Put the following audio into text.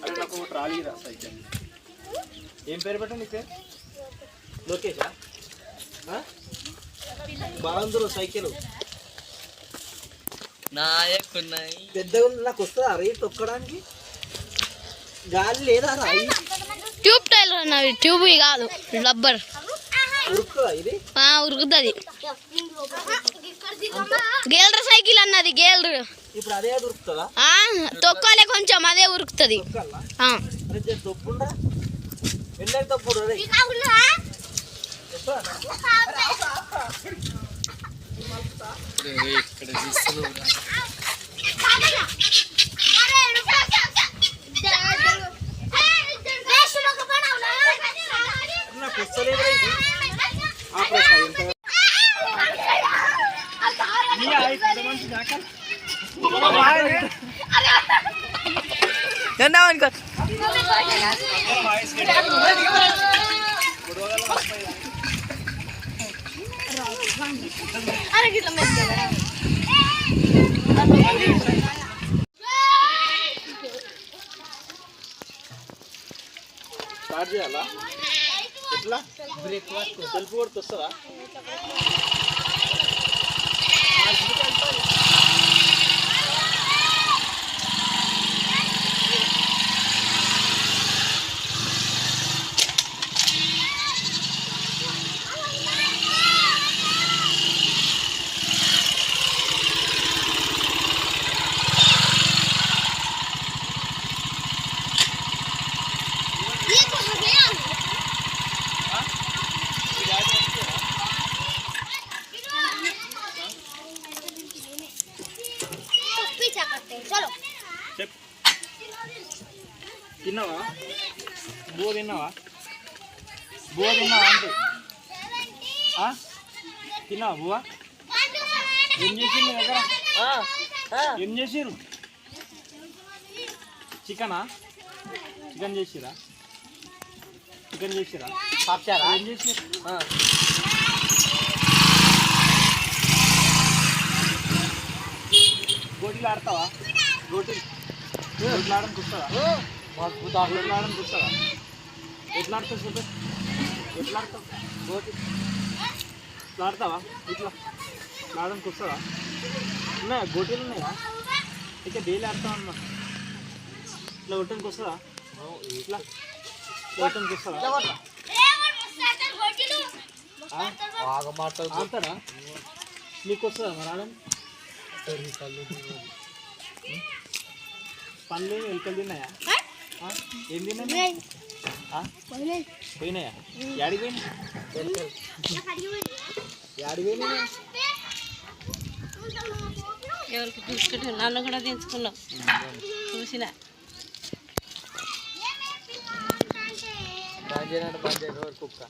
అరే నాకు ట్రాలీ రా సైకిల్. ఏం పేరు పెట్టండి నీ పేరు? లోకేషా? బాగుందరు సైకిల్ నాయకున్నాయి పెద్దగా నాకు వస్తుందా రే తొక్కడానికి? గాలి లేదా రాయి? ట్యూబ్ టైర్ అన్నది, ట్యూబ్ కాదు రబ్బర్. ఉరుకుతుందా ఇది? ఉరుకుతుంది. గేలర్ సైకిల్ అన్నది, గేలర్. ఇప్పుడు అదే ఉరుకుతుందా? తొక్కాలే కొంచెం, అదే ఉరుకుతుంది. తొక్కుండా వెళ్ళాలి తప్పుడు ఇక్కడ నాకు వస్తలేదు అనుకో. స్టార్ట్ చేయాలా? ఎట్లా సెల్ఫ్ కొడుతు వస్తుందా? తిన్నావా? బువ్వ తిన్నావా? బువ్వ తిన్నావా అంటే తిన్నావా బువ్వ? ఏం చేసిరు మీ దగ్గర? ఏం చేసిరు? చికెనా? చికెన్ చేసిరా? చికెన్ చేసిరా? పాప్చారా? ఏం చేసిరు? గోటీలు ఆడతావా? గోటీలు ఆడడానికి వస్తుందా? ఆడడానికి వస్తుందా? ఎట్లా ఆడతావు చూపే? ఎట్లా ఆడతావు? గోటి ఇట్లా ఆడతావా? ఇట్లా ఆడడానికి వస్తుందా? ఉన్నాయా గోటీలు? ఉన్నాయా? ఇక డైలీ ఆడతావు అన్నా. ఇట్లా కొట్టడానికి వస్తుందా? ఇట్లా కొట్టడానికి వస్తుందా? ఆడతారా? నీకు వస్తుందా మరి ఆడని? పండ్లు ఎలుకలు తిన్నాయా? ఏం తిన్నాయి? పోయినాయా? యాడికి పోయినాయి? యాడికి పోయినాయి? ఎవరికి చూసుకుంటే నన్ను కూడా తెచ్చుకున్నాం చూసిన. బంద్ కుక్క